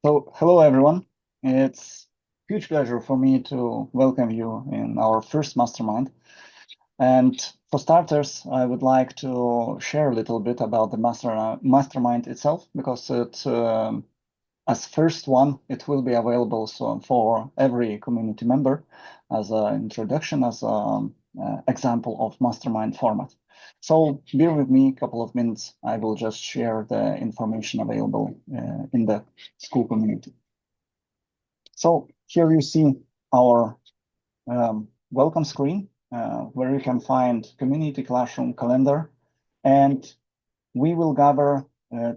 So, hello everyone. It's a huge pleasure for me to welcome you in our first mastermind. And for starters, I would like to share a little bit about the mastermind itself, because as first one, it will be available so for every community member as an introduction, as an example of mastermind format. So bear with me a couple of minutes. I will just share the information available in the Skool community. So here you see our welcome screen where you can find community classroom calendar, and we will gather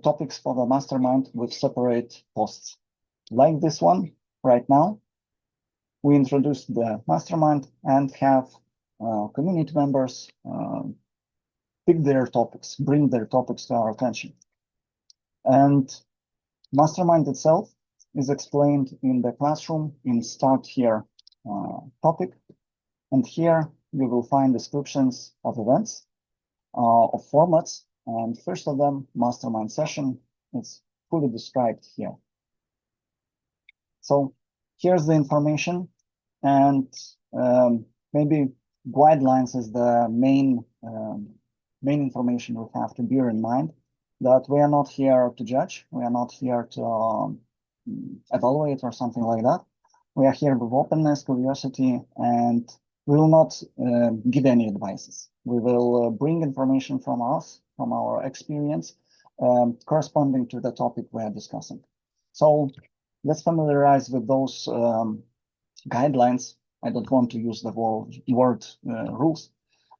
topics for the mastermind with separate posts. Like this one right now, we introduced the mastermind and have community members pick their topics, bring their topics to our attention. And mastermind itself is explained in the classroom in Start Here topic. And here you will find descriptions of events, of formats. And first of them, mastermind session, is fully described here. So here's the information, and maybe guidelines is the main information we have to bear in mind, that we are not here to judge, we are not here to evaluate or something like that. We are here with openness, curiosity, and we will not give any advices. We will bring information from us, from our experience, corresponding to the topic we are discussing. So let's familiarize with those guidelines. I don't want to use the word rules,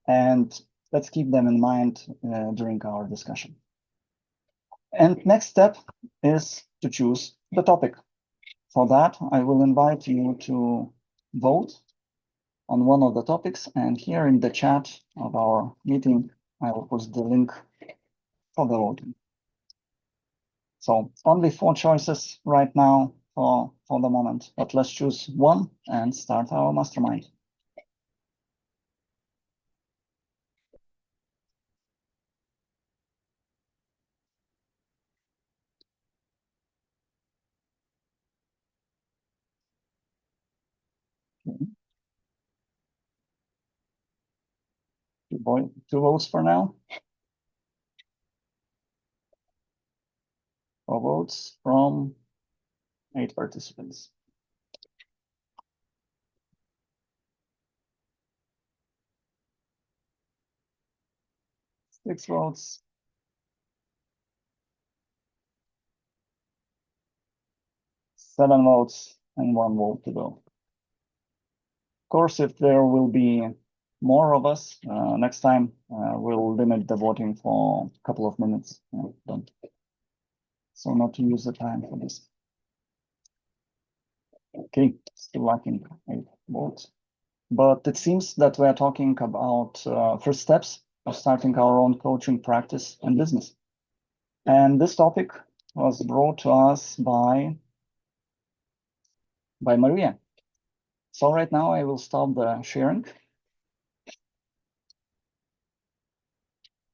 and let's keep them in mind during our discussion. And next step is to choose the topic. For that, I will invite you to vote on one of the topics, and here in the chat of our meeting, I will post the link for the voting. So only 4 choices right now for the moment, but let's choose one and start our mastermind. Okay. 2 votes for now. 4 votes from 8 participants. 6 votes. 7 votes and 1 vote to go. Of course, if there will be more of us next time, we'll limit the voting for a couple of minutes. So not to use the time for this. Okay, still lacking 8 votes. But it seems that we are talking about first steps of starting our own coaching practice and business. And this topic was brought to us by Maria. So right now I will stop the sharing.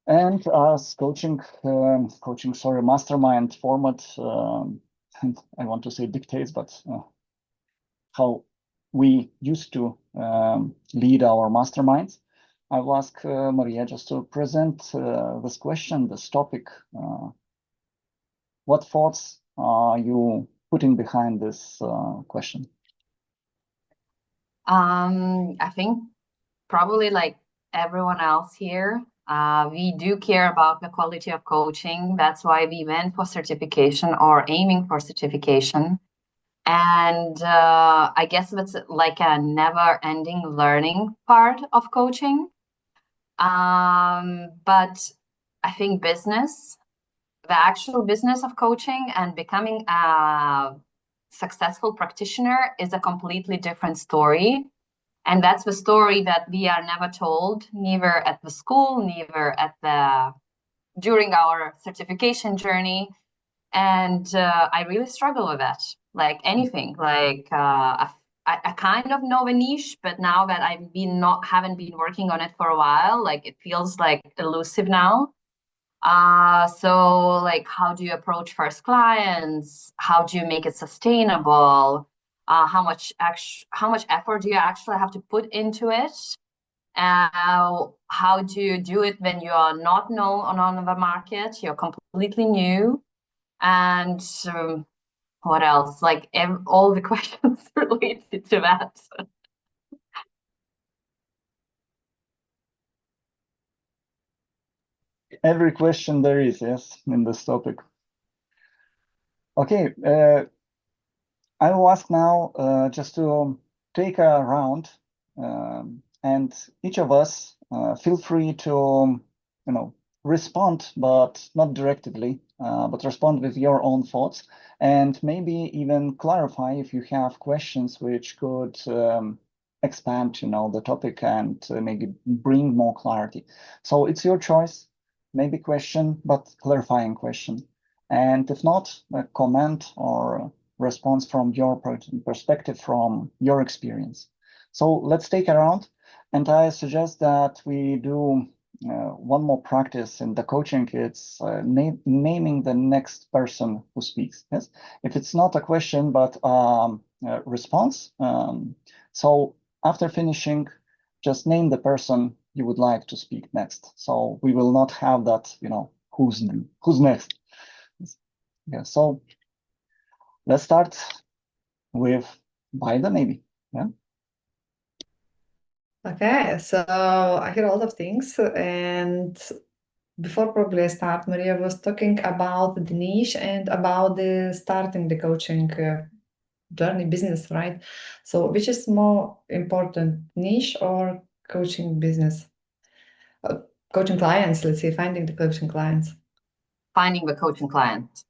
And as mastermind format, I want to say dictates, but how we used to lead our masterminds, I will ask Maria just to present this question, this topic. What thoughts are you putting behind this question? I think probably like everyone else here, we do care about the quality of coaching. That's why we went for certification or aiming for certification. And I guess it's like a never-ending learning part of coaching. But I think the actual business of coaching and becoming a successful practitioner is a completely different story. And that's the story that we are never told, neither at the school, neither during our certification journey. And I really struggle with that. Like anything, like I kind of know a niche, but now that haven't been working on it for a while, like it feels like elusive now. So like, how do you approach first clients? How do you make it sustainable? How much effort do you actually have to put into it? How do you do it when you are not known on the market? You're completely new. And what else? Like all the questions related to that. Every question there is, yes, in this topic. Okay, I will ask now just to take a round, and each of us feel free to, respond, but not directly, but respond with your own thoughts, and maybe even clarify if you have questions which could expand, the topic and maybe bring more clarity. So it's your choice, maybe question, but clarifying question. And if not, a comment or response from your perspective, from your experience. So let's take a round, and I suggest that we do one more practice in the coaching. It's naming the next person who speaks. Yes, if it's not a question but a response. So after finishing, just name the person you would like to speak next. So we will not have that, who's next. Yeah. So let's start with Biden, maybe. Yeah. Okay, so I hear a lot of things, and before probably I start, Maria was talking about the niche and about the starting the coaching journey business, right? So which is more important, niche or coaching business? Coaching clients, let's say, finding the coaching clients. Finding the coaching client.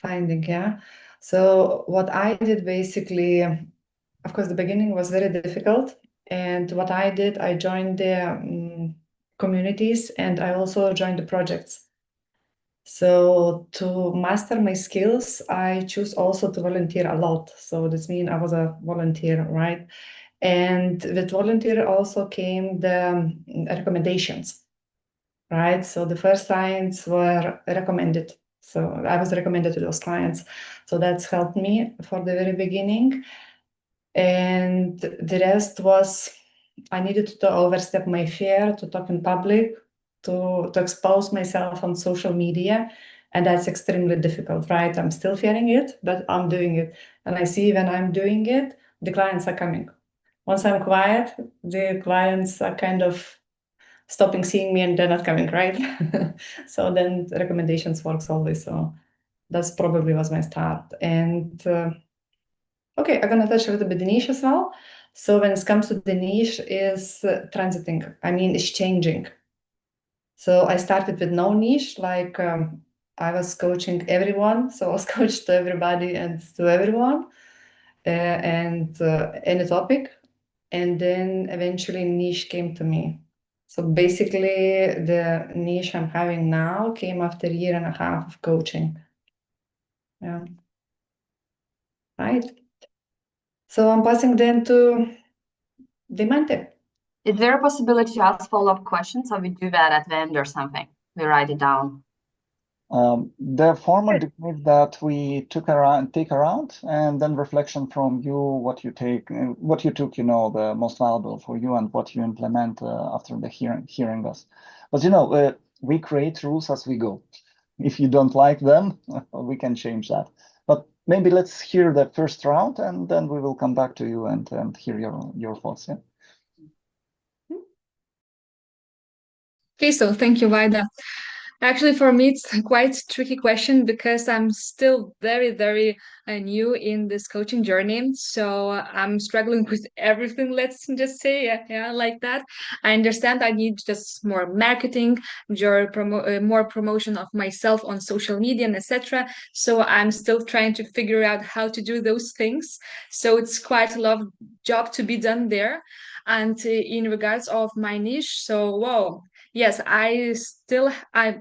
Finding, yeah. So what I did basically, of course, the beginning was very difficult. And what I did, I joined the communities and I also joined the projects. So to master my skills, I choose also to volunteer a lot. So this means I was a volunteer, right? And with volunteer also came the recommendations, right? So the first clients were recommended. So I was recommended to those clients. So that's helped me for the very beginning. And the rest was I needed to overstep my fear to talk in public, to expose myself on social media. And that's extremely difficult, right? I'm still fearing it, but I'm doing it. And I see when I'm doing it, the clients are coming. Once I'm quiet, the clients are kind of stopping seeing me and they're not coming, right? So then the recommendations works always. So that's probably was my start. And okay, I'm gonna touch a little bit the niche as well. So when it comes to the niche is transiting, I mean, it's changing. So I started with no niche, like I was coaching everyone. So I was coached to everybody and to everyone and any topic. And then eventually niche came to me. So basically the niche I'm having now came after a year and a half of coaching. Yeah. Right. So I'm passing then to Demante. Is there a possibility to ask follow-up questions, or we do that at the end or something? We write it down. The format dictates that we take around, and then reflection from you, what you took, the most valuable for you, and what you implement after the hearing us. But we create rules as we go. If you don't like them, we can change that. But maybe let's hear the first round, and then we will come back to you and hear your thoughts. Yeah. Okay, so thank you, Vaida. Actually, for me, it's quite a tricky question because I'm still very, very new in this coaching journey. So I'm struggling with everything, let's just say, yeah, like that. I understand I need just more marketing, more promotion of myself on social media, and etc. So I'm still trying to figure out how to do those things. So it's quite a lot of job to be done there. And in regards of my niche, so whoa. Yes, I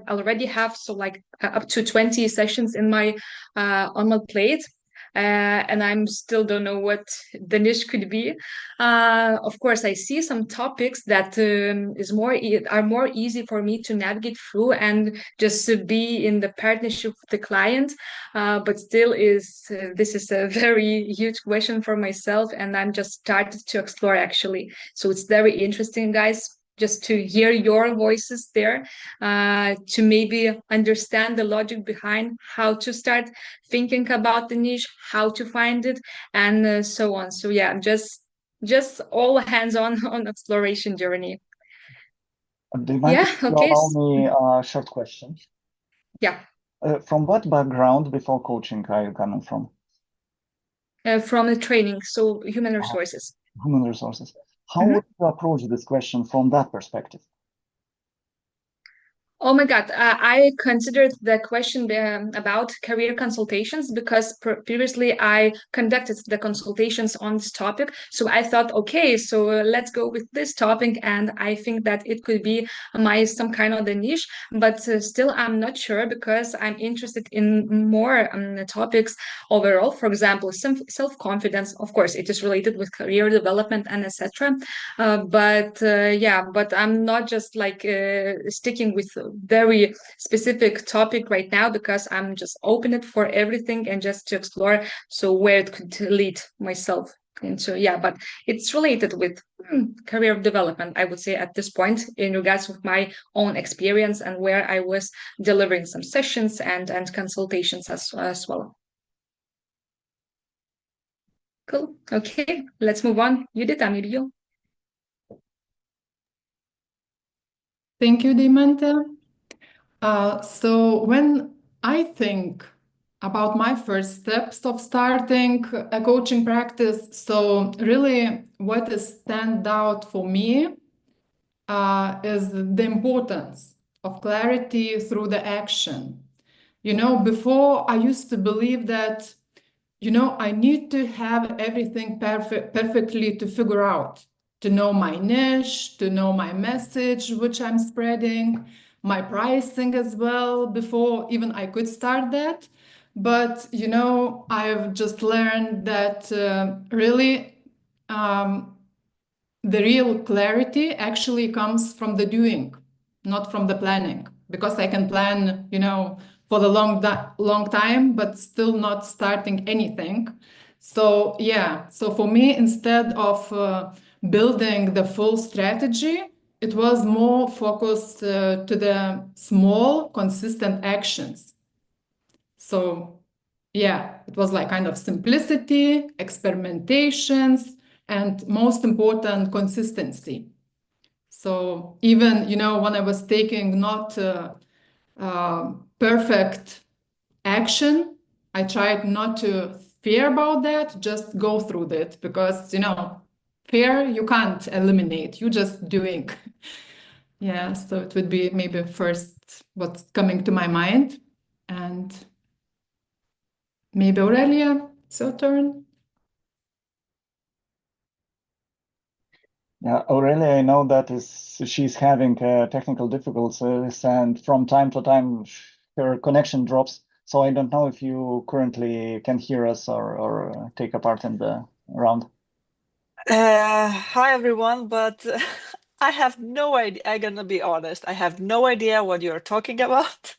already have so like up to 20 sessions in my on my plate. and I'm still don't know what the niche could be. Of course, I see some topics that are more easy for me to navigate through and just to be in the partnership with the client. But still, this is a very huge question for myself, and I'm just started to explore actually. So it's very interesting, guys, just to hear your voices there, to maybe understand the logic behind how to start thinking about the niche, how to find it, and so on. So yeah, just all hands on on exploration journey. Do you mind Yeah. if you Okay. allow me a short question? Yeah. From what background before coaching are you coming from? From the training, so human resources. Human resources. How would you approach this question from that perspective? Oh my God, I considered the question about career consultations because previously I conducted the consultations on this topic. So I thought, okay, so let's go with this topic, and I think that it could be some kind of the niche. But still, I'm not sure because I'm interested in more topics overall. For example, some self-confidence. Of course, it is related with career development and etc. But I'm not just like sticking with a very specific topic right now because I'm just open it for everything and just to explore so where it could lead myself into. Yeah, but it's related with career development, I would say at this point in regards with my own experience and where I was delivering some sessions and consultations as well. Cool. Okay, let's move on. Judita, maybe you. Thank you, Dimanta. So when I think about my first steps of starting a coaching practice, so really what is stand out for me is the importance of clarity through the action. Before I used to believe that, I need to have everything perfectly to figure out, to know my niche, to know my message, which I'm spreading, my pricing as well, before even I could start that. But, I've just learned that really the real clarity actually comes from the doing, not from the planning. Because I can plan, for the long time, but still not starting anything. So yeah, so for me, instead of building the full strategy, it was more focused to the small, consistent actions. So yeah, it was like kind of simplicity, experimentations, and most important, consistency. So even, when I was taking not perfect action, I tried not to fear about that, just go through it because, fear you can't eliminate, you just doing. Yeah, so it would be maybe first what's coming to my mind. And maybe Aurelia, it's your turn. Yeah, Aurelia, I know that she's having technical difficulties, and from time to time her connection drops. So I don't know if you currently can hear us or take a part in the round. Hi everyone, but I have no idea. I'm gonna be honest. I have no idea what you're talking about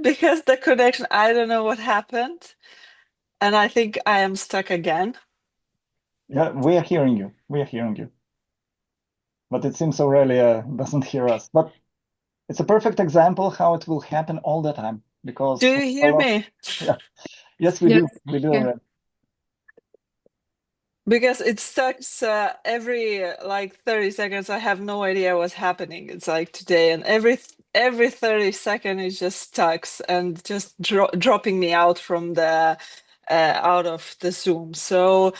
because the connection, I don't know what happened. And I think I am stuck again. Yeah, we are hearing you. We are hearing you. But it seems Aurelia doesn't hear us. But it's a perfect example how it will happen all the time because Do you hear me? Yeah. Yes, we do. We do Yeah. already. Because it sucks every like 30 seconds. I have no idea what's happening. It's like today, and every 30 seconds it just stucks and just dropping me out from the out of the Zoom. So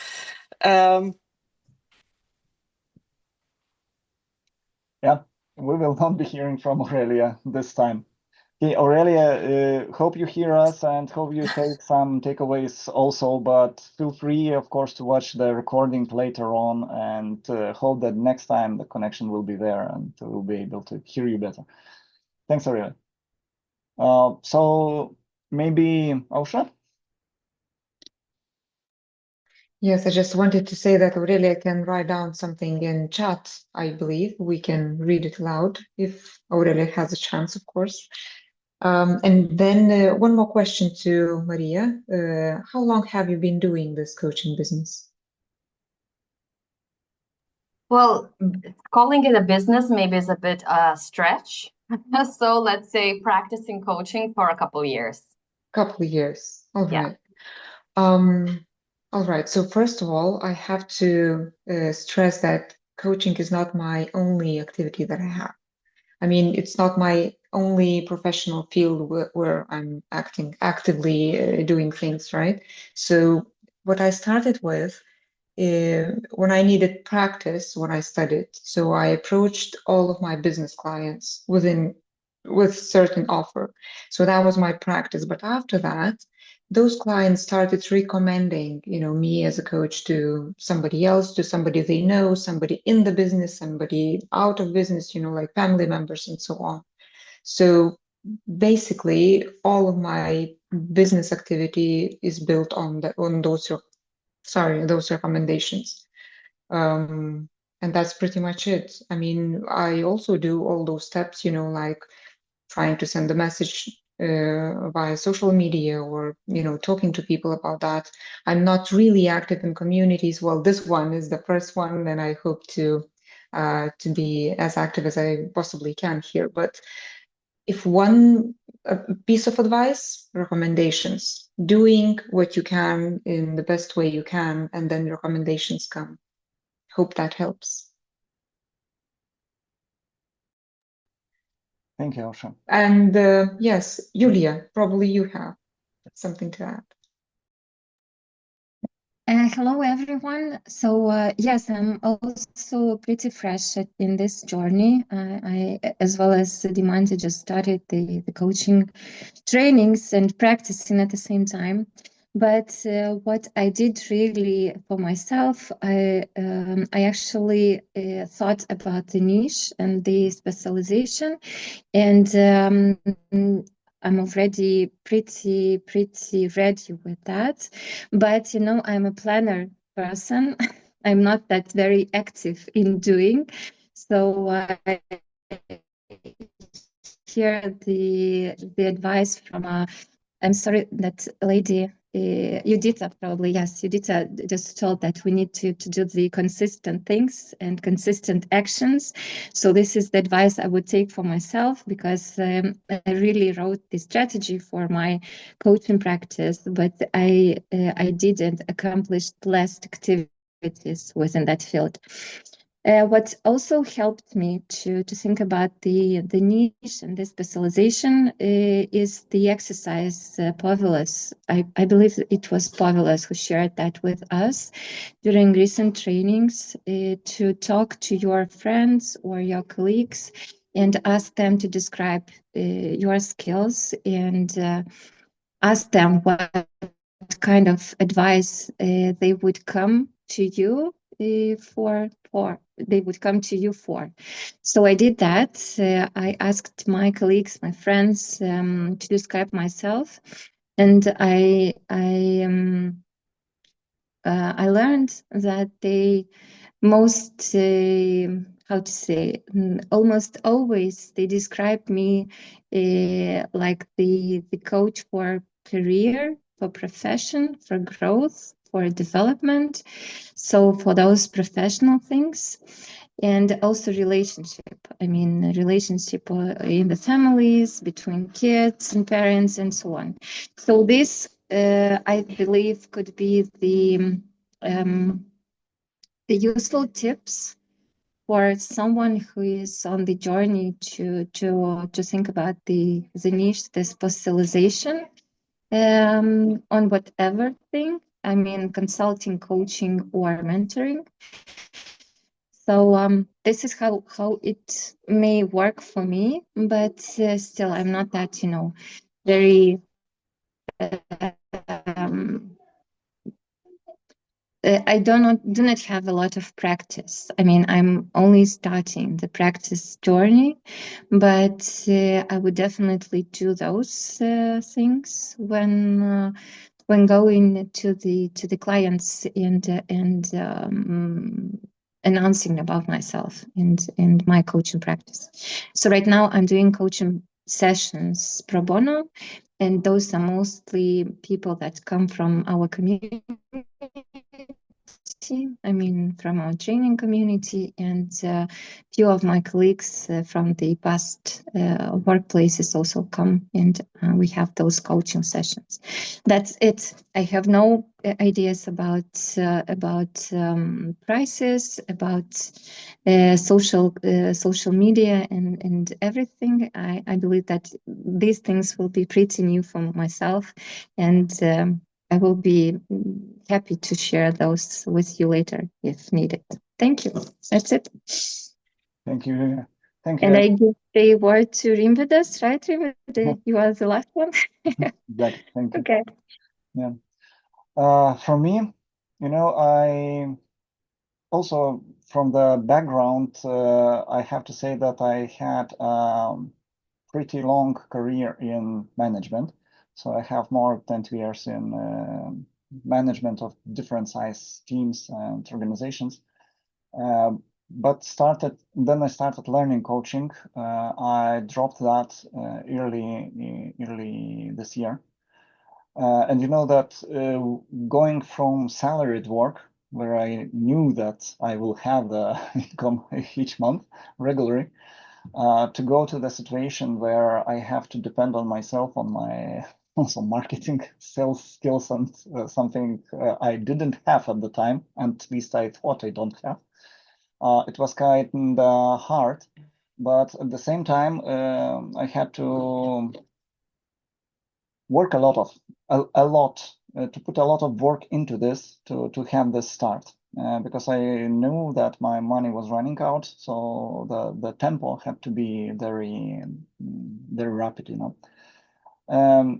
Yeah, we will not be hearing from Aurelia this time. Okay, Aurelia, hope you hear us and hope you take some takeaways also, but feel free, of course, to watch the recording later on and hope that next time the connection will be there and we'll be able to hear you better. Thanks, Aurelia. So maybe Ausra? Yes, I just wanted to say that Aurelia can write down something in chat. I believe we can read it aloud if Aurelia has a chance, of course. And then one more question to Maria. How long have you been doing this coaching business? Well, calling it a business maybe is a bit stretch. So let's say practicing coaching for a couple years. Couple of years. All Yeah. right. All right. So first of all, I have to stress that coaching is not my only activity that I have. I mean, it's not my only professional field where I'm actively doing things, right? So what I started with when I needed practice when I studied. So I approached all of my business clients with certain offer. So that was my practice. But after that, those clients started recommending, me as a coach to somebody else, to somebody they know, somebody in the business, somebody out of business, like family members and so on. So basically, all of my business activity is built on those recommendations. And that's pretty much it. I mean, I also do all those steps, like trying to send a message via social media or, talking to people about that. I'm not really active in communities. Well, this one is the first one, and I hope to be as active as I possibly can here. But if one piece of advice, recommendations, doing what you can in the best way you can, and then recommendations come. Hope that helps. Thank you, Ausha. And yes, Yulia, probably you have something to add. Hello, everyone. So yes, I'm also pretty fresh in this journey. I, as well as Dimantha, just started the coaching trainings and practicing at the same time. But what I did really for myself, I actually thought about the niche and the specialization, and I'm already pretty ready with that. But I'm a planner person. I'm not that very active in doing. So I hear the advice from I'm sorry, that lady, Judita, probably, yes, Judita just told that we need to do the consistent things and consistent actions. So this is the advice I would take for myself, because I really wrote the strategy for my coaching practice, but I didn't accomplish less activities within that field. What also helped me to think about the niche and the specialization is the exercise Povilas. I believe it was Povilas who shared that with us during recent trainings, to talk to your friends or your colleagues and ask them to describe your skills, and ask them what kind of advice they would come to you for they would come to you for. So I did that. I asked my colleagues, my friends, to describe myself, and I learned that they most how to say, almost always they describe me like the coach for career, for profession, for growth, for development. So for those professional things, and also relationship. I mean, relationship in the families, between kids and parents, and so on. So this, I believe, could be the useful tips for someone who is on the journey to think about the niche, the specialization on whatever thing. I mean, consulting, coaching, or mentoring. So this is how it may work for me, but still, I'm not that very. I do not have a lot of practice. I mean, I'm only starting the practice journey, but I would definitely do those things when when going to the clients and announcing about myself and my coaching practice. So right now I'm doing coaching sessions pro bono, and those are mostly people that come from our community. I mean, from our training community, and few of my colleagues from the past workplaces also come, and we have those coaching sessions. That's it. I have no ideas about prices, about social media and everything. I believe that these things will be pretty new for myself, and I will be happy to share those with you later if needed. Thank you. That's it. Thank you. Thank you. And I give the word to Rimvidas, right, Rimvidas? You are the last one. Exactly. Thank you. Okay. Yeah. For me, I also, from the background, I have to say that I had pretty long career in management. So I have more than 20 years in management of different size teams and organizations. But then I started learning coaching. I dropped that early this year. And you know that going from salaried work, where I knew that I will have the income each month regularly, to go to the situation where I have to depend on myself, on my also marketing, sales skills, and something I didn't have at the time, and at least I thought I don't have. It was kind of hard, but at the same time, I had to work a lot to put a lot of work into this to have this start. Because I knew that my money was running out, so the tempo had to be very rapid,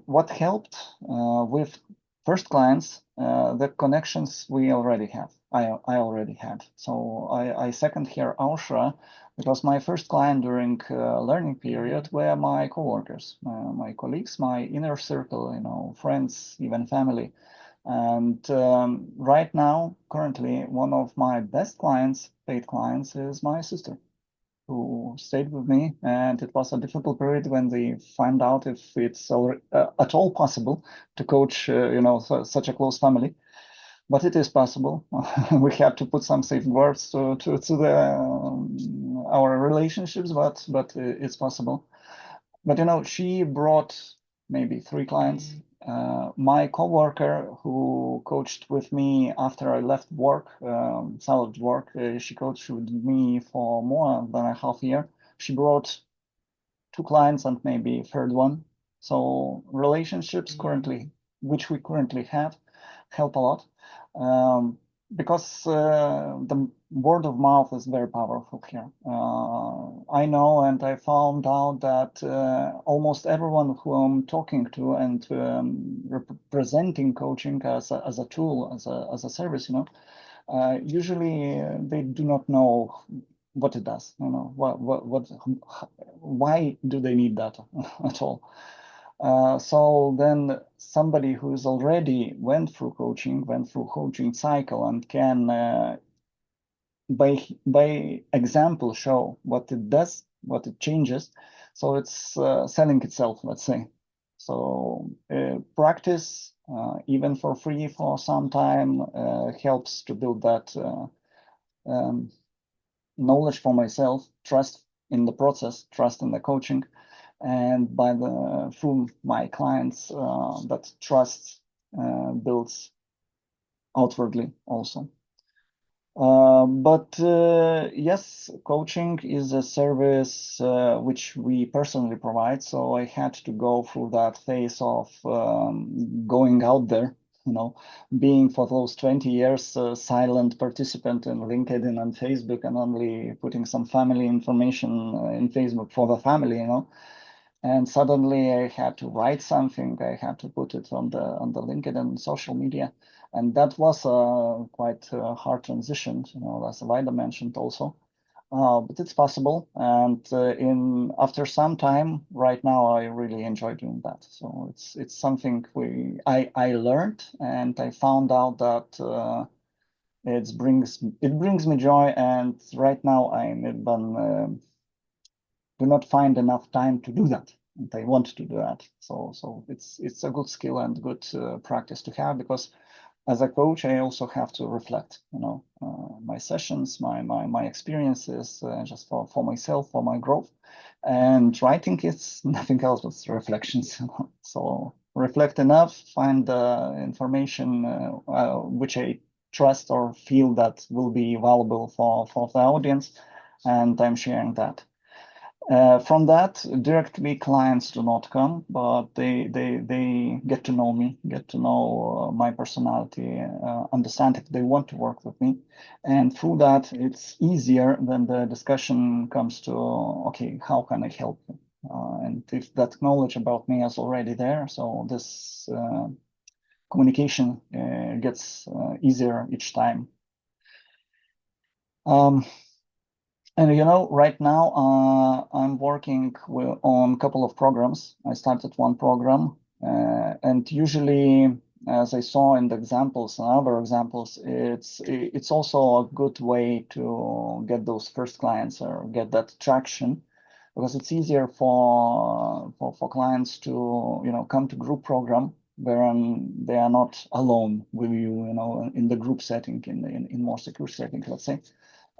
What helped with first clients, the connections we already have. I already had. So I second here Ausra, because my first client during learning period were my coworkers, my colleagues, my inner circle, friends, even family. And right now, currently, one of my best clients, paid clients, is my sister, who stayed with me. And it was a difficult period when they find out if it's at all possible to coach, such a close family. But it is possible. We have to put some safeguards to our relationships, but it's possible. But she brought maybe 3 clients. My coworker who coached with me after I left work, salaried work, she coached with me for more than a half year. She brought 2 clients and maybe a third one. So relationships which we currently have, help a lot. Because the word of mouth is very powerful here. I know, and I found out that almost everyone who I'm talking to and representing coaching as a tool, as a service, usually they do not know what it does. Why do they need that at all? So then somebody who's already went through coaching cycle, and can by example show what it does, what it changes. So it's selling itself, let's say. So practice, even for free for some time, helps to build that knowledge for myself, trust in the process, trust in the coaching, and through my clients, that trust builds outwardly also. But yes, coaching is a service which we personally provide. So I had to go through that phase of going out there, being for those 20 years a silent participant in LinkedIn and Facebook, and only putting some family information in Facebook for the family, And suddenly I had to write something. I had to put it on the LinkedIn social media. And that was a quite hard transition, as Vaida mentioned also. but it's possible. And after some time, right now, I really enjoy doing that. So it's something I learned, and I found out that it brings me joy. And right now, I'm even do not find enough time to do that, and I want to do that. So it's a good skill and good practice to have, because as a coach, I also have to reflect, my sessions, my experiences, just for myself, for my growth. And writing is nothing else but reflections. So reflect enough, find the information which I trust or feel that will be valuable for the audience, and I'm sharing that. From that, directly clients do not come, but they get to know me, get to know my personality, understand if they want to work with me. And through that, it's easier when the discussion comes to, okay, how can I help you? And if that knowledge about me is already there, so this communication gets easier each time. And right now I'm working on a couple of programs. I started one program, and usually, as I saw in the examples and other examples, it's also a good way to get those first clients or get that traction, because it's easier for clients to come to group program where they are not alone with you, in the group setting, in more secure setting, let's say.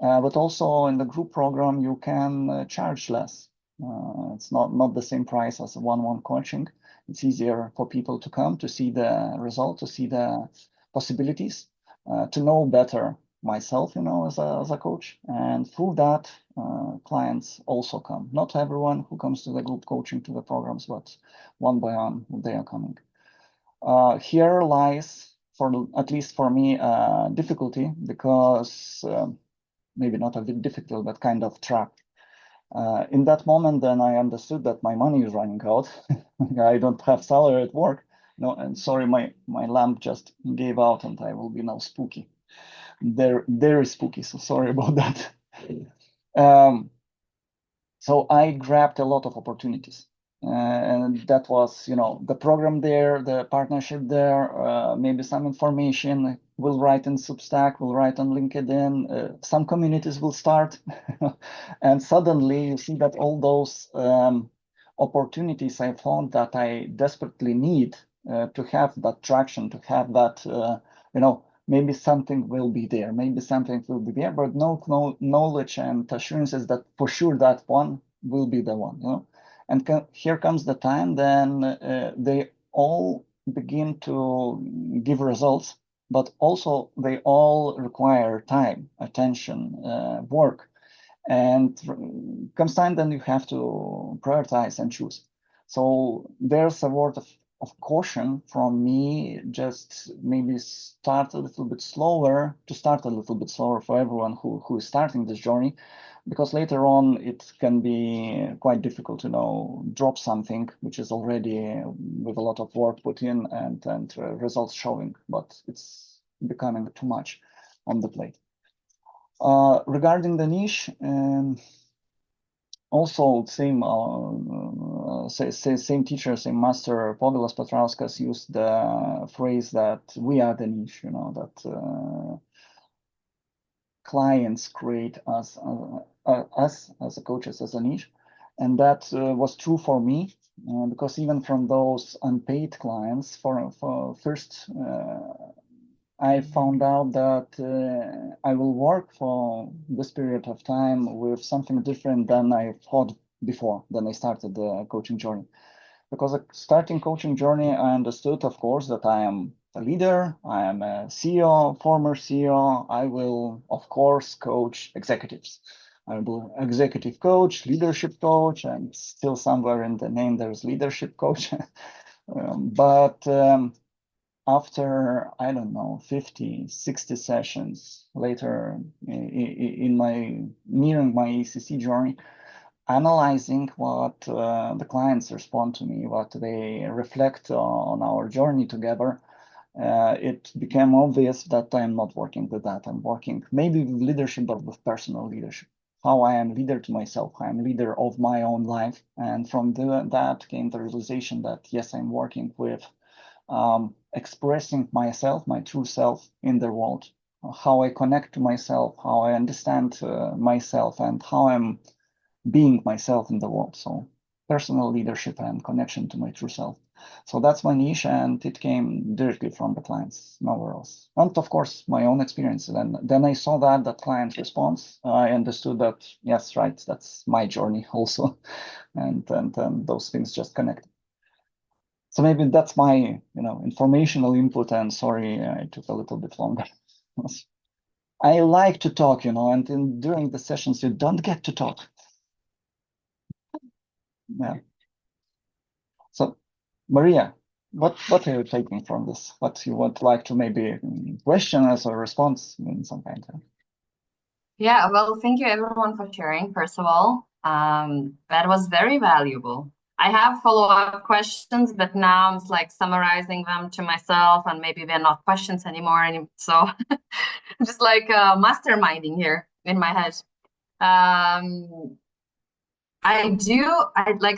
But also in the group program, you can charge less. It's not the same price as one-on-one coaching. It's easier for people to come to see the result, to see the possibilities, to know better myself, as a coach. And through that, clients also come. Not everyone who comes to the group coaching, to the programs, but one by one, they are coming. Here lies, at least for me, difficulty, because maybe not a bit difficult, but kind of trap. In that moment, then I understood that my money is running out. I don't have salary at work. No, and sorry, my lamp just gave out, and I will be now spooky. There is spooky. So sorry about that. So I grabbed a lot of opportunities. And that was, the program there, the partnership there, maybe some information. We'll write in Substack, we'll write on LinkedIn. Some communities will start. And suddenly you see that all those opportunities I found that I desperately need to have that traction, to have that, maybe something will be there, but no knowledge and assurances that for sure that one will be the one, And here comes the time, then they all begin to give results, but also they all require time, attention, work. And comes time, then you have to prioritize and choose. So there's a word of caution from me, just maybe start a little bit slower for everyone who is starting this journey, because later on it can be quite difficult to drop something which is already with a lot of work put in and results showing, but it's becoming too much on the plate. Regarding the niche, also same teacher, same master, Povilas Petrauskas used the phrase that we are the niche, that clients create us as a coaches as a niche. And that was true for me, because even from those unpaid clients, for first, I found out that I will work for this period of time with something different than I thought before, than I started the coaching journey. Because starting coaching journey, I understood, of course, that I am a leader, I am a CEO, former CEO. I will, of course, coach executives. I will executive coach, leadership coach, and still somewhere in the name there's leadership coach. But after, I don't know, 50, 60 sessions later in nearing my ECC journey, analyzing what the clients respond to me, what they reflect on our journey together, it became obvious that I'm not working with that. I'm working maybe with leadership, but with personal leadership. how I am leader to myself, how I'm leader of my own life. And from that came the realization that, yes, I'm working with expressing myself, my true self in the world, how I connect to myself, how I understand myself, and how I'm being myself in the world. So personal leadership and connection to my true self. So that's my niche, and it came directly from the clients, nowhere else. And of course, my own experience. And then I saw that client response. I understood that, yes, right, that's my journey also. and those things just connect. So maybe that's my, informational input, and sorry, I took a little bit longer. I like to talk, and during the sessions, you don't get to talk. Yeah. So, Maria, what are you taking from this? What you would like to maybe question as a response in some kind of? Yeah, well, thank you everyone for sharing, first of all. That was very valuable. I have follow-up questions, but now I'm like summarizing them to myself, and maybe they're not questions anymore. So just like masterminding here in my head.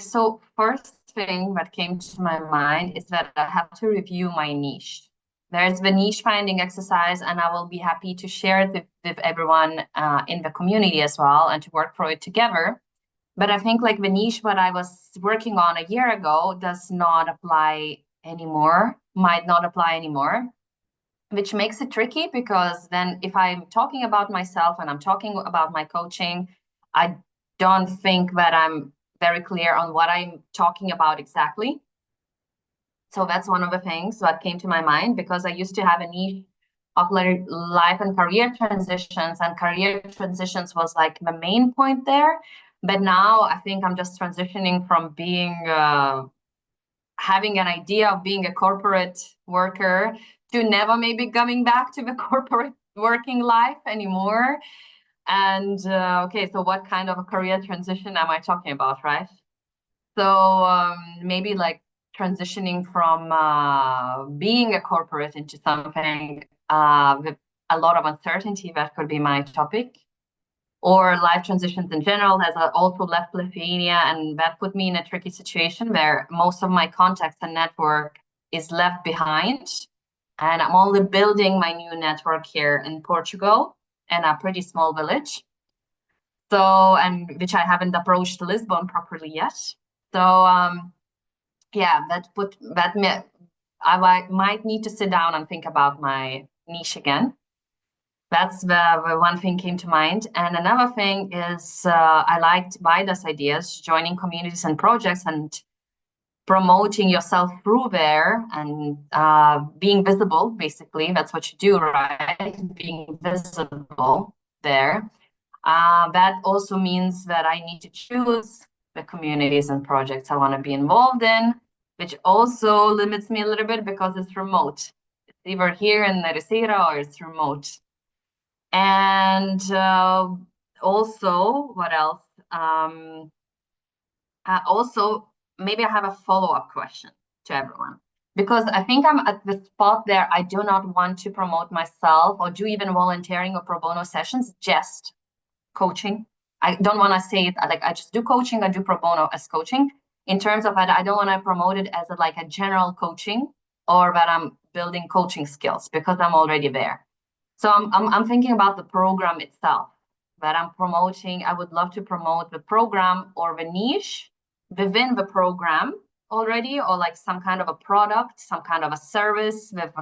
So first thing that came to my mind is that I have to review my niche. There's the niche finding exercise, and I will be happy to share it with everyone in the community as well, and to work through it together. But I think like the niche what I was working on a year ago does not apply anymore, might not apply anymore, which makes it tricky, because then if I'm talking about myself and I'm talking about my coaching, I don't think that I'm very clear on what I'm talking about exactly. So that's one of the things that came to my mind, because I used to have a niche of life and career transitions, and career transitions was like the main point there. But now I think I'm just transitioning from being having an idea of being a corporate worker to never maybe coming back to the corporate working life anymore. And okay, so what kind of a career transition am I talking about, right? So maybe like transitioning from being a corporate into something with a lot of uncertainty, that could be my topic. Or life transitions in general, as I also left Lithuania, and that put me in a tricky situation where most of my contacts and network is left behind. And I'm only building my new network here in Portugal, in a pretty small village. So, and which I haven't approached Lisbon properly yet. So yeah, I might need to sit down and think about my niche again. That's the one thing came to mind. And another thing is I liked Vaida's ideas, joining communities and projects and promoting yourself through there, and being visible, basically. That's what you do, right? Being visible there. That also means that I need to choose the communities and projects I want to be involved in, which also limits me a little bit because it's remote. It's either here in Neresira or it's remote. And also, what else? Also, maybe I have a follow-up question to everyone, because I think I'm at the spot there. I do not want to promote myself or do even volunteering or pro bono sessions, just coaching. I don't want to say it like I just do coaching, I do pro bono as coaching. In terms of that, I don't want to promote it as like a general coaching, or that I'm building coaching skills, because I'm already there. So I'm thinking about the program itself that I'm promoting. I would love to promote the program or the niche within the program already, or like some kind of a product, some kind of a service with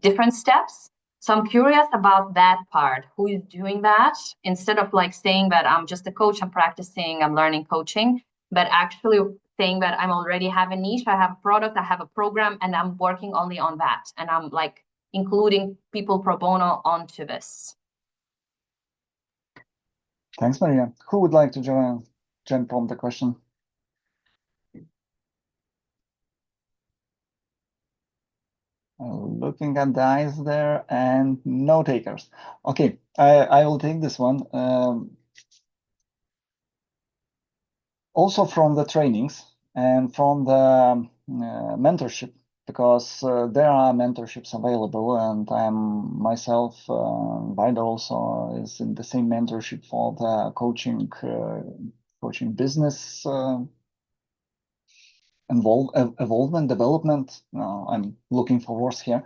different steps. So I'm curious about that part. Who is doing that? Instead of like saying that I'm just a coach, I'm practicing, I'm learning coaching, but actually saying that I'm already have a niche, I have a product, I have a program, and I'm working only on that. And I'm like including people pro bono onto this. Thanks, Maria. Who would like to jump on the question? Looking at the eyes there, and no takers. Okay, I will take this one. Also from the trainings and from the mentorship because there are mentorships available, and I'm myself, Vaida also is in the same mentorship for the coaching business evolvement, development. I'm looking for words here.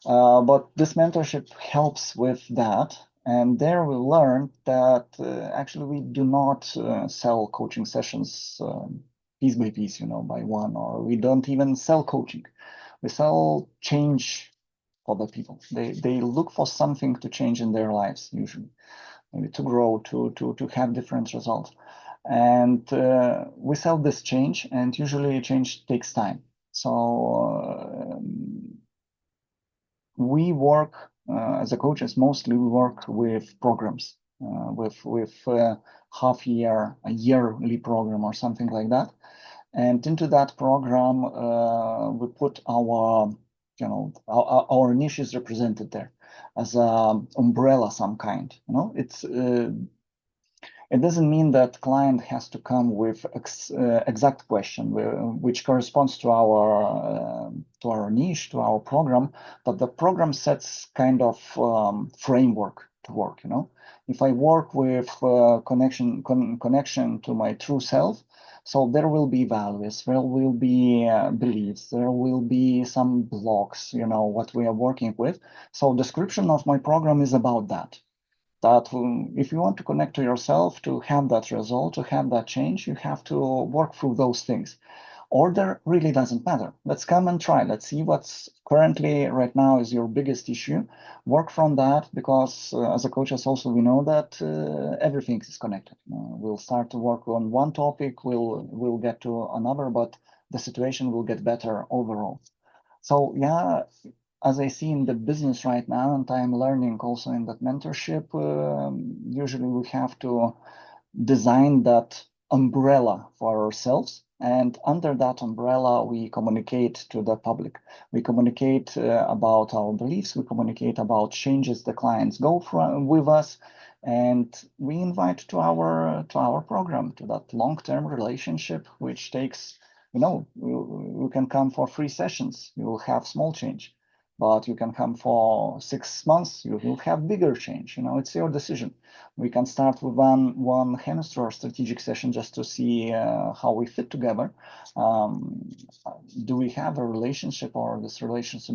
But this mentorship helps with that. And there we learned that actually we do not sell coaching sessions piece by piece, by one, or we don't even sell coaching. We sell change for the people. They look for something to change in their lives, usually, maybe to grow, to have different results. And we sell this change, and usually change takes time. So we work as a coaches, mostly we work with programs, with half year, a yearly program or something like that. And into that program, we put our, our niche is represented there as an umbrella, some kind. It doesn't mean that client has to come with exact question which corresponds to our niche, to our program, but the program sets kind of framework to work. If I work with connection to my true self, so there will be values, there will be beliefs, there will be some blocks, what we are working with. So description of my program is about that. That if you want to connect to yourself, to have that result, to have that change, you have to work through those things. Order really doesn't matter. Let's come and try. Let's see what's currently right now is your biggest issue. Work from that, because as a coaches also we know that everything is connected. We'll start to work on one topic, we'll get to another, but the situation will get better overall. So yeah, as I see in the business right now, and I'm learning also in that mentorship, usually we have to design that umbrella for ourselves. And under that umbrella, we communicate to the public. We communicate about our beliefs. We communicate about changes the clients go through with us. And we invite to our program, to that long-term relationship, which takes, you can come for 3 sessions. You will have small change. But you can come for 6 months, you will have bigger change. It's your decision. We can start with one hemisphere or strategic session just to see how we fit together. Do we have a relationship, or this relationship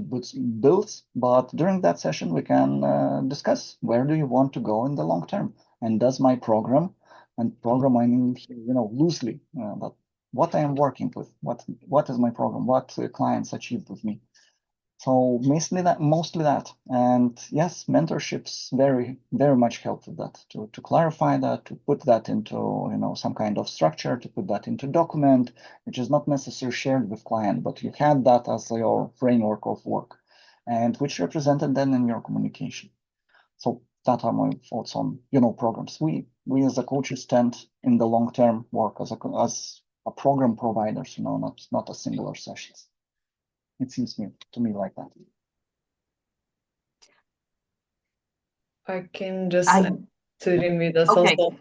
builds? But during that session, we can discuss where do you want to go in the long term, and does my program, and program I mean, loosely, but what I am working with, what is my program, what clients achieved with me. So mostly that, and yes, mentorships very, very much help with that, to clarify that, to put that into some kind of structure, to put that into document, which is not necessarily shared with client, but you had that as your framework of work, and which represented then in your communication. So that are my thoughts on programs. We as a coaches stand in the long term work as a program providers, not a singular sessions. It seems to me like that. I can just to read this okay. also.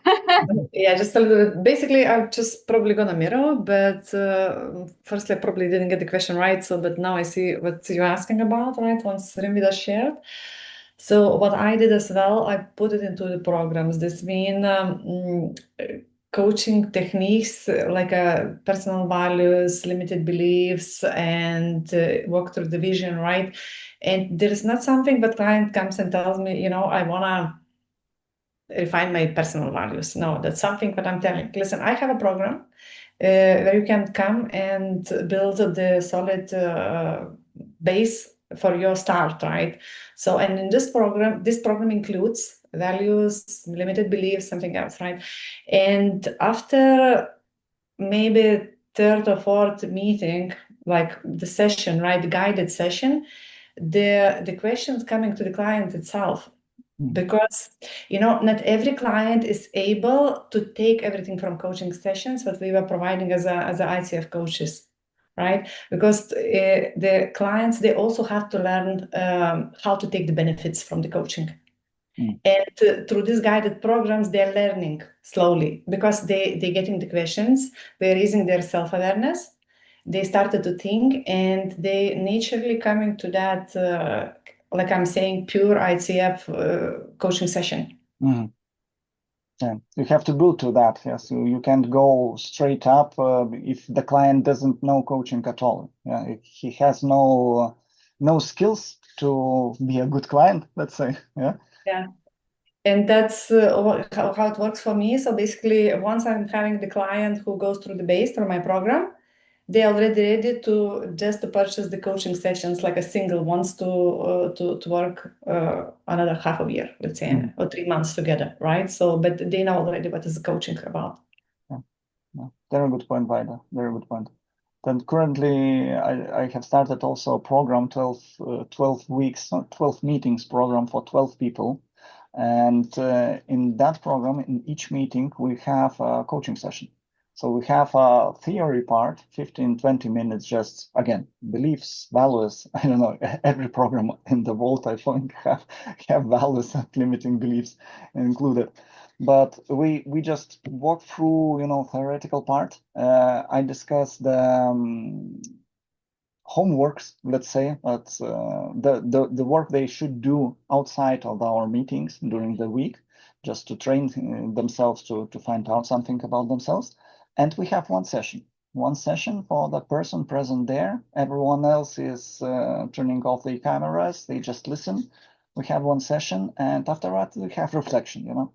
Yeah, just a little bit. Basically, I'm just probably gonna mirror, but firstly, I probably didn't get the question right. But now I see what you're asking about, right? Once Rimvida shared. So what I did as well, I put it into the programs. This means coaching techniques like personal values, limited beliefs, and work through the vision, right? And there is not something that client comes and tells me, I wanna refine my personal values. No, that's something that I'm telling. Listen, I have a program where you can come and build the solid base for your start, right? So, and in this program includes values, limited beliefs, something else, right? And after maybe 3rd or 4th meeting, like the session, right, the guided session, the questions coming to the client itself, because not every client is able to take everything from coaching sessions that we were providing as a ICF coaches, right? Because the clients, they also have to learn how to take the benefits from the coaching. And through these guided programs, they're learning slowly, because they're getting the questions, they're raising their self-awareness, they started to think, and they naturally coming to that, like I'm saying, pure ICF coaching session. Mhm. Yeah, you have to build to that. Yes, you can't go straight up if the client doesn't know coaching at all. Yeah, he has no skills to be a good client, let's say. Yeah. Yeah. And that's how it works for me. So basically, once I'm having the client who goes through the base through my program, they're already ready to just to purchase the coaching sessions, like a single wants to work another half a year, let's say, or 3 months together, right? So, but they know already what is the coaching about. Yeah. Very good point, Vaida. Very good point. Then currently, I have started also a program, 12 weeks, 12 meetings program for 12 people. And in that program, in each meeting, we have a coaching session. So we have a theory part, 15, 20 minutes, just again, beliefs, values. I don't know, every program in the world, I think, have values and limiting beliefs included. But we just walk through, theoretical part. I discuss the homeworks, let's say, but the work they should do outside of our meetings during the week, just to train themselves to find out something about themselves. And we have one session for the person present there. Everyone else is turning off their cameras. They just listen. We have one session, and after that we have reflection,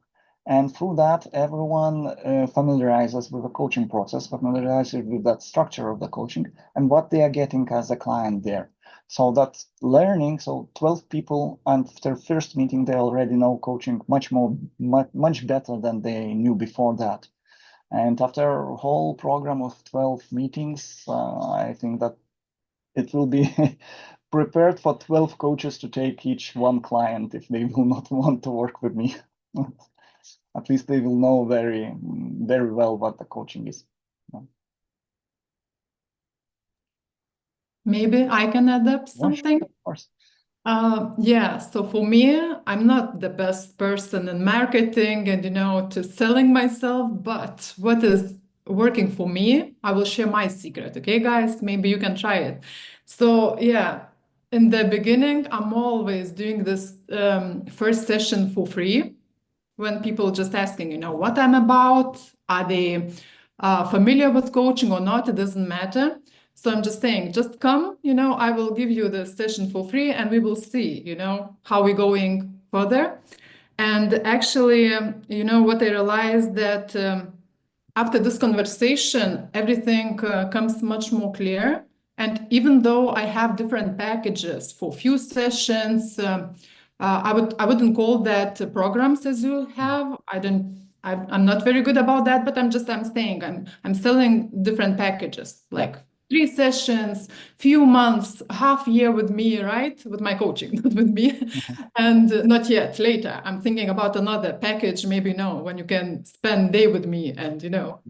and through that, everyone familiarizes with the coaching process, familiarizes with that structure of the coaching and what they are getting as a client there. So that's learning. So 12 people, and after first meeting, they already know coaching much better than they knew before that. And after a whole program of 12 meetings, I think that it will be prepared for 12 coaches to take each one client if they will not want to work with me. At least they will know very, very well what the coaching is. Maybe I can add up something. Of course. Yeah, so for me, I'm not the best person in marketing and, to selling myself, but what is working for me, I will share my secret. Okay, guys, maybe you can try it. So, yeah, in the beginning, I'm always doing this first session for free when people just asking, what I'm about, are they familiar with coaching or not, it doesn't matter. So I'm just saying, just come, I will give you the session for free and we will see, how we're going further. And actually, what I realized that after this conversation, everything comes much more clear. And even though I have different packages for few sessions, I wouldn't call that programs as you have. I'm not very good about that, but I'm saying I'm selling different packages, like 3 sessions, few months, half year with me, right? With my coaching, not with me. And not yet, later. I'm thinking about another package, maybe when you can spend day with me and,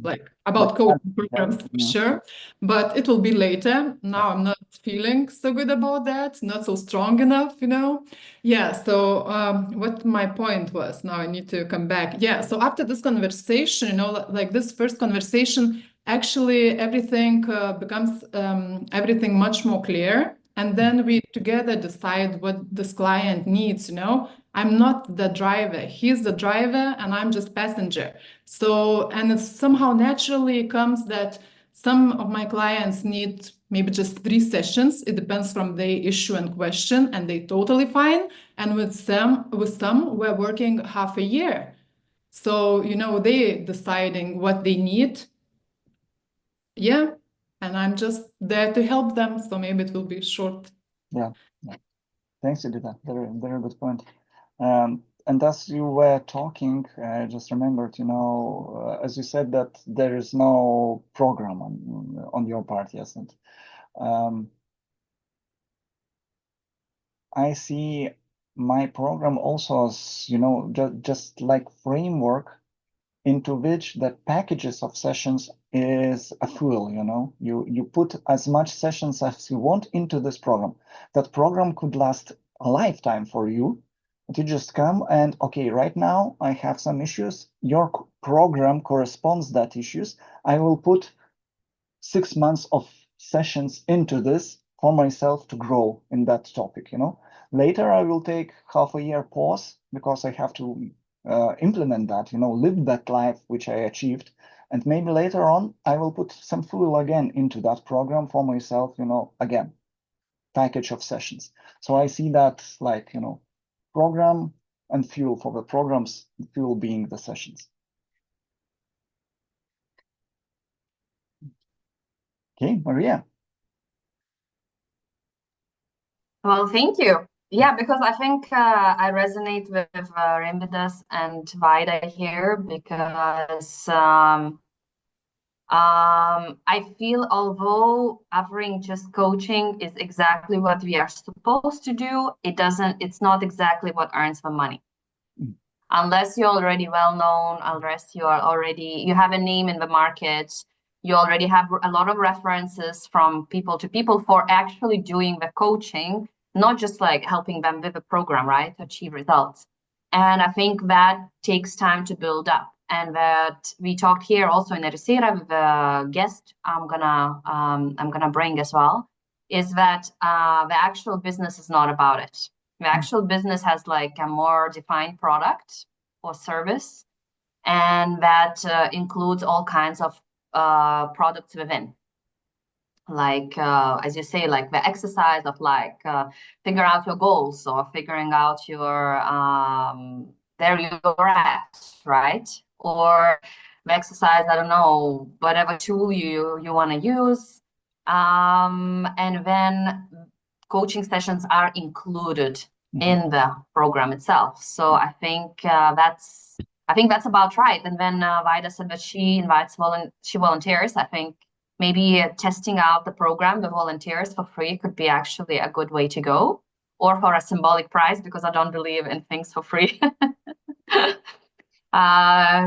like about coaching programs for sure. But it will be later. Now I'm not feeling so good about that, not so strong enough, Yeah, so what my point was, now I need to come back. Yeah, so after this conversation, like this first conversation, actually everything becomes everything much more clear. And then we together decide what this client needs, I'm not the driver, he's the driver and I'm just passenger. So, and it somehow naturally comes that some of my clients need maybe just 3 sessions. It depends from the issue and question, and they totally fine. And with some, we're working half a year. So, they deciding what they need. Yeah. And I'm just there to help them. So maybe it will be short. Yeah. Thanks, Edita. Very, very good point. And as you were talking, I just remembered, as you said that there is no program on your part, yes. And I see my program also as, just like framework into which the packages of sessions is a fuel, you put as much sessions as you want into this program. That program could last a lifetime for you. But you just come and, okay, right now I have some issues. Your program corresponds that issues. I will put 6 months of sessions into this for myself to grow in that topic, you know. Later, I will take half a year pause because I have to implement that, you know, live that life which I achieved. And maybe later on, I will put some fuel again into that program for myself, you know, again, package of sessions. So I see that like, you know, program and fuel for the programs, fuel being the sessions. Okay, Maria. Well, thank you. Yeah, because I think I resonate with Rimbidas and Vaida here because I feel although offering just coaching is exactly what we are supposed to do, it's not exactly what earns the money. Unless you're already well known, unless you have a name in the market, you already have a lot of references from people to people for actually doing the coaching, not just like helping them with the program, right, to achieve results. And I think that takes time to build up. And that we talked here also in Erisira with the guest I'm gonna bring as well, is that the actual business is not about it. The actual business has like a more defined product or service, and that includes all kinds of products within. Like, as you say, like the exercise of like figure out your goals or figuring out your there you're at, right? Or the exercise, I don't know, whatever tool you want to use. And then coaching sessions are included in the program itself. So I think that's about right. And then Vaida said that she invites she volunteers. I think maybe testing out the program, the volunteers for free could be actually a good way to go, or for a symbolic price, because I don't believe in things for free.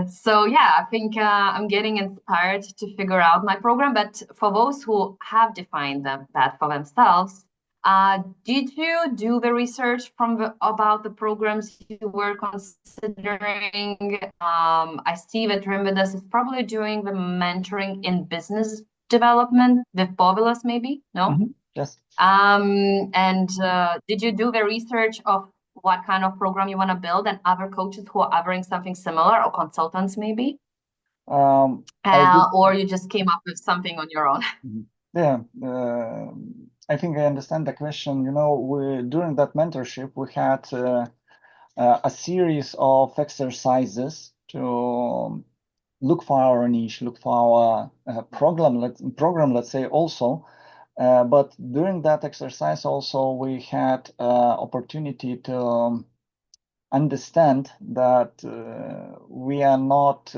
So yeah, I think I'm getting inspired to figure out my program. But for those who have defined that for themselves, did you do the research about the programs you were considering? I see that Rimbidas is probably doing the mentoring in business development with Bovilas, maybe? No? Yes. And did you do the research of what kind of program you want to build and other coaches who are offering something similar, or consultants maybe? Or you just came up with something on your own? Yeah, I think I understand the question. You know, during that mentorship, we had a series of exercises to look for our niche, look for our program, let's say also. But during that exercise also, we had opportunity to understand that we are not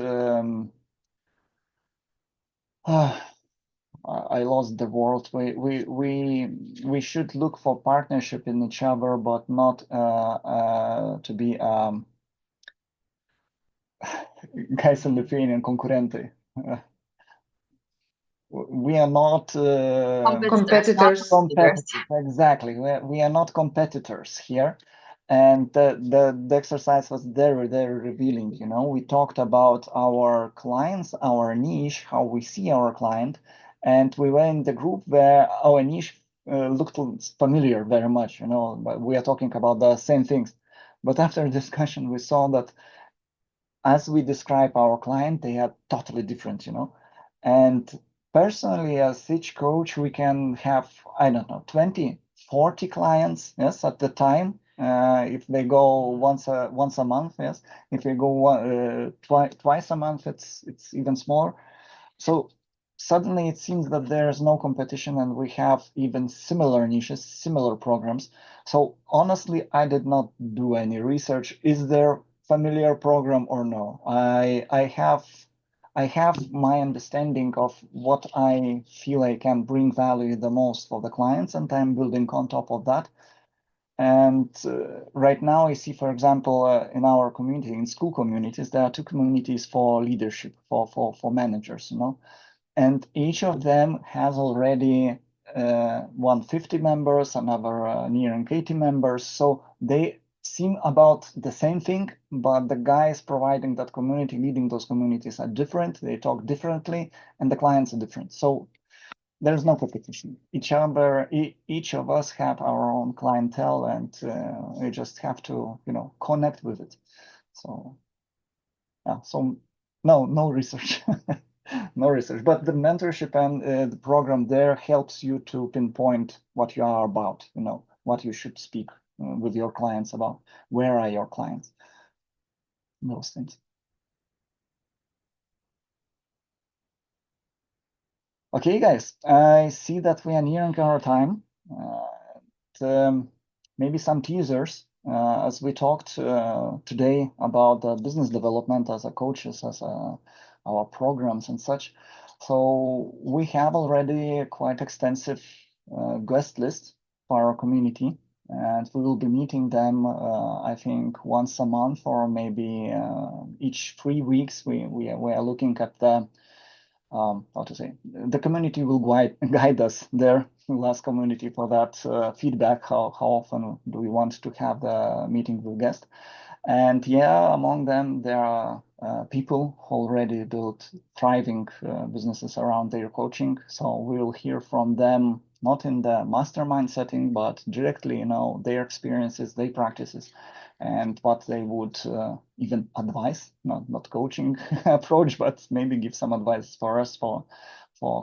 I lost the word. We should look for partnership in each other, but not to be guys in Lithuanian konkurentai. We are not competitors. Exactly. We are not competitors here. And the exercise was very, very revealing. You know, we talked about our clients, our niche, how we see our client. And we were in the group where our niche looked familiar very much, you know, but we are talking about the same things. But after discussion, we saw that as we describe our client, they are totally different, you know. And personally, as each coach, we can have, I don't know, 20, 40 clients, yes, at the time. If they go once a month, yes. If they go twice a month, it's even smaller. So suddenly it seems that there's no competition, and we have even similar niches, similar programs. So honestly, I did not do any research. Is there familiar program or no? I have my understanding of what I feel I can bring value the most for the clients, and I'm building on top of that. And right now I see, for example, in our community, in Skool communities, there are two communities for leadership, for managers, you know, and each of them has already 150 members, another nearing 80 members. So they seem about the same thing, but the guys providing that community, leading those communities are different. They talk differently, and the clients are different. So there's no competition. Each of us have our own clientele, and we just have to, connect with it. So, yeah. So no research, no research. But the mentorship and the program there helps you to pinpoint what you are about. What you should speak with your clients about. Where are your clients? Those things. Okay, guys, I see that we are nearing our time. Maybe some teasers as we talked today about business development as a coaches, as our programs and such. So we have already a quite extensive guest list for our community, and we will be meeting them, I think, once a month or maybe each 3 weeks. We are looking at the how to say, the community will guide us there. We'll ask community for that feedback. How often do we want to have the meeting with guests? And yeah, among them, there are people who already built thriving businesses around their coaching. So we'll hear from them, not in the mastermind setting, but directly, their experiences, their practices, and what they would even advise, not coaching approach, but maybe give some advice for us, for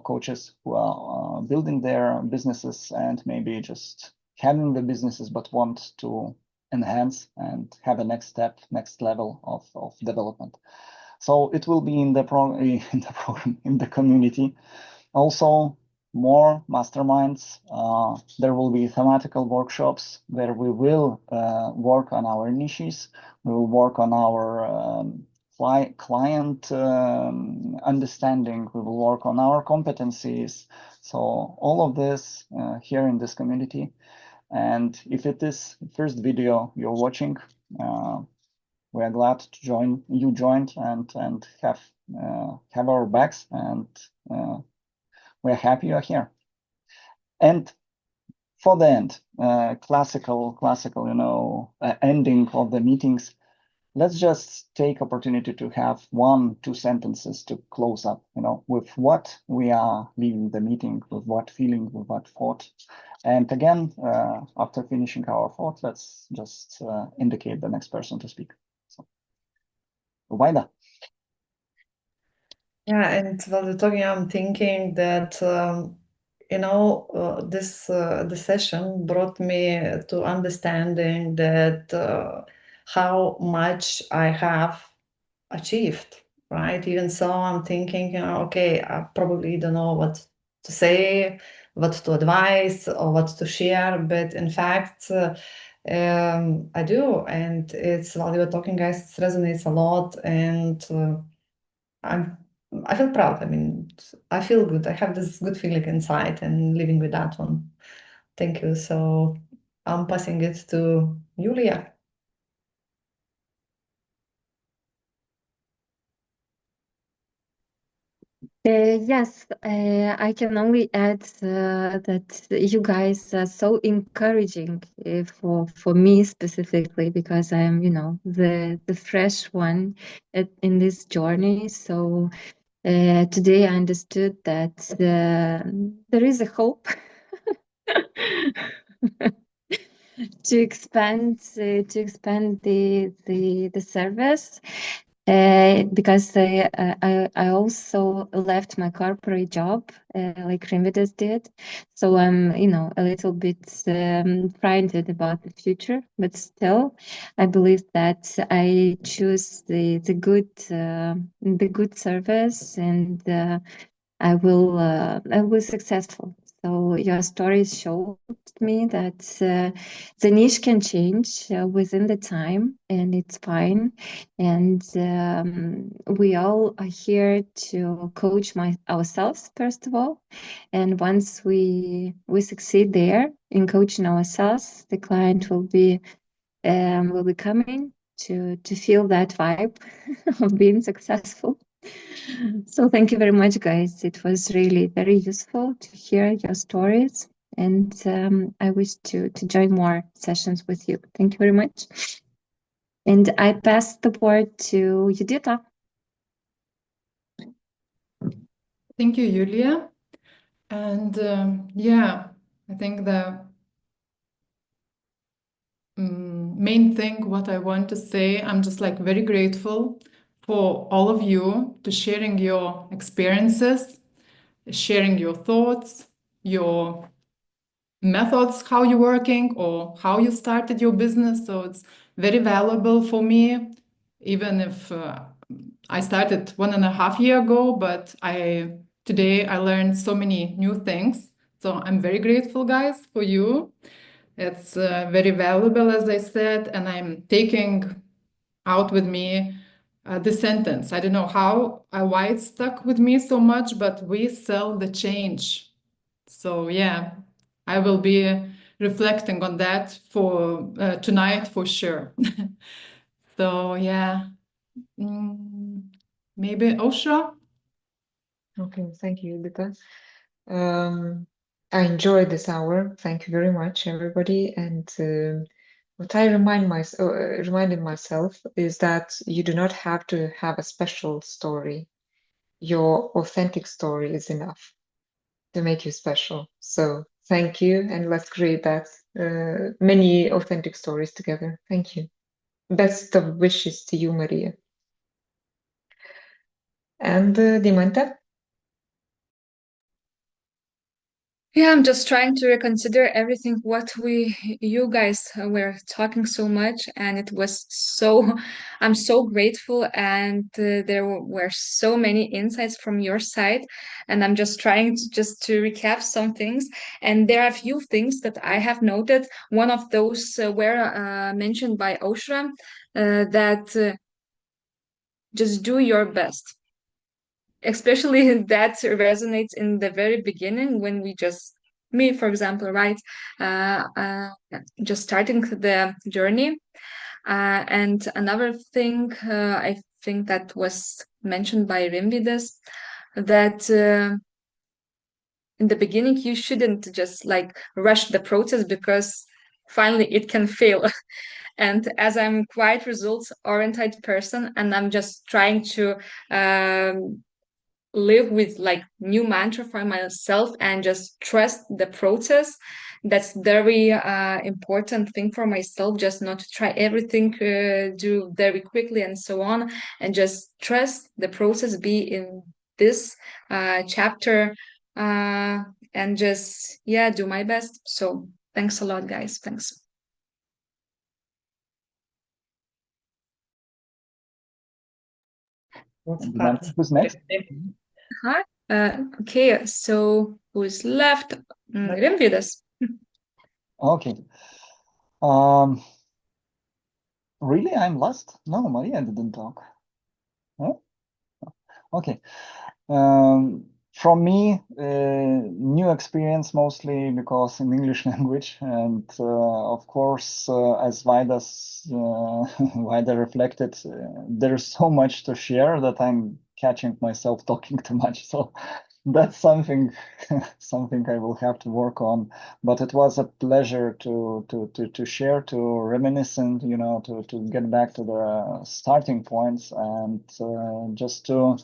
coaches who are building their businesses and maybe just having the businesses, but want to enhance and have a next step, next level of development. So it will be in the program, in the community. Also, more masterminds. There will be thematical workshops where we will work on our niches. We will work on our client understanding. We will work on our competencies. So all of this here in this community. And if it is the first video you're watching, we are glad to you joined and have our backs, and we're happy you're here. And for the end, classical, ending of the meetings, let's just take opportunity to have 1-2 sentences to close up, with what we are leaving the meeting, with what feeling, with what thought. And again, after finishing our thought, let's just indicate the next person to speak. So, Vaida. Yeah, and while you're talking, I'm thinking that this session brought me to understanding that how much I have achieved, right? Even so, I'm thinking, okay, I probably don't know what to say, what to advise, or what to share, but in fact, I do, and it's while you were talking, guys, it resonates a lot, and I feel proud. I mean, I feel good. I have this good feeling inside, and living with that one. Thank you. So I'm passing it to Julia. Yes, I can only add that you guys are so encouraging for me specifically, because I'm, the fresh one in this journey. So today I understood that there is a hope to expand the service. Because I also left my corporate job, like Rimvidas did. So I'm, a little bit frightened about the future, but still, I believe that I choose the good service, and I will be successful. So your stories showed me that the niche can change within the time, and it's fine. And we all are here to coach ourselves first of all. And once we succeed there in coaching ourselves, the client will be coming to feel that vibe of being successful. So thank you very much, guys. It was really very useful to hear your stories, and I wish to join more sessions with you. Thank you very much. And I pass the word to Judita. Thank you, Julia. And yeah, I think the main thing what I want to say, I'm just like very grateful for all of you to sharing your experiences, sharing your thoughts, your methods, how you're working or how you started your business. So it's very valuable for me, even if I started 1.5 years ago, but today I learned so many new things. So I'm very grateful, guys, for you. It's very valuable, as I said, and I'm taking out with me this sentence. I don't know why it stuck with me so much, but we sell the change. So yeah, I will be reflecting on that for tonight for sure. So yeah, maybe Osha. Okay, thank you, Edita. I enjoyed this hour. Thank you very much, everybody. And what I reminded myself is that you do not have to have a special story. Your authentic story is enough to make you special. So thank you, and let's create that many authentic stories together. Thank you. Best of wishes to you, Maria. And Dimanta? Yeah, I'm just trying to reconsider everything what you guys were talking so much, and it was so, I'm so grateful, and there were so many insights from your side, and I'm just trying to recap some things, and there are a few things that I have noted. One of those were mentioned by Oshra, that just do your best. Especially that resonates in the very beginning when we just me for example, right, just starting the journey, and another thing I think that was mentioned by Rimvidas, that in the beginning you shouldn't just like rush the process because finally it can fail. And as I'm quite results oriented person, and I'm just trying to live with like new mantra for myself and just trust the process, that's very important thing for myself, just not to try everything do very quickly and so on, and just trust the process, be in this chapter, uh, and just yeah, do my best. So thanks a lot, guys. Thanks. Who's next? Hi. Okay, so who's left? Rimvidas. Okay. Really, I'm last? No, Maria didn't talk. Huh? Okay. From me, new experience mostly because in English language, and of course, as Vaida reflected, there's so much to share that I'm catching myself talking too much. So that's something I will have to work on. But it was a pleasure to share, to reminisce, and to get back to the starting points, and just to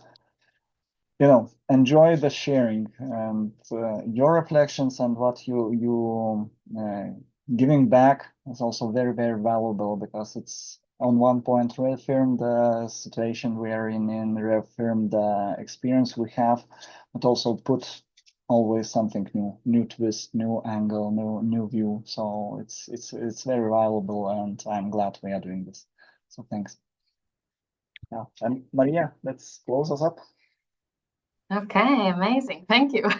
enjoy the sharing and your reflections, and what you giving back is also very, very valuable, because it's on one point reaffirm the situation we are in, reaffirm the experience we have, but also put always something new twist, new angle, new view. So it's very valuable, and I'm glad we are doing this. So thanks. Yeah, and Maria, let's close us up. Okay, amazing. Thank you.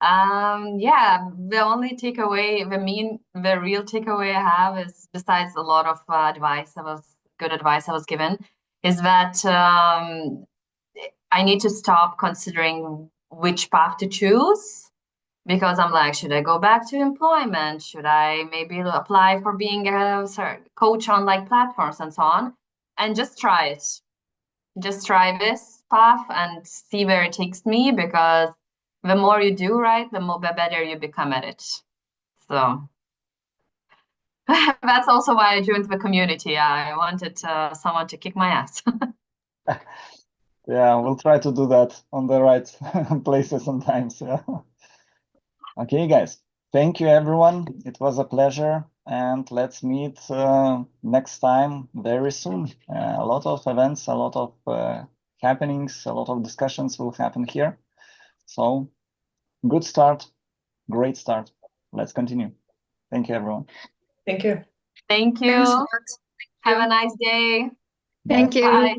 Yeah, the only takeaway, the real takeaway I have is, besides a lot of good advice I was given, is that I need to stop considering which path to choose, because I'm like, should I go back to employment? Should I maybe apply for being a coach on like platforms and so on? And just try it. Just try this path and see where it takes me, because the more you do right, the better you become at it. So that's also why I joined the community. I wanted someone to kick my ass. Yeah, we'll try to do that on the right places sometimes. Yeah. Okay, guys. Thank you, everyone. It was a pleasure, and let's meet next time very soon. A lot of events, a lot of happenings, a lot of discussions will happen here. So, good start, great start. Let's continue. Thank you, everyone. Thank you. Thank you. Thanks a lot. Have a nice day. Thank you. Bye.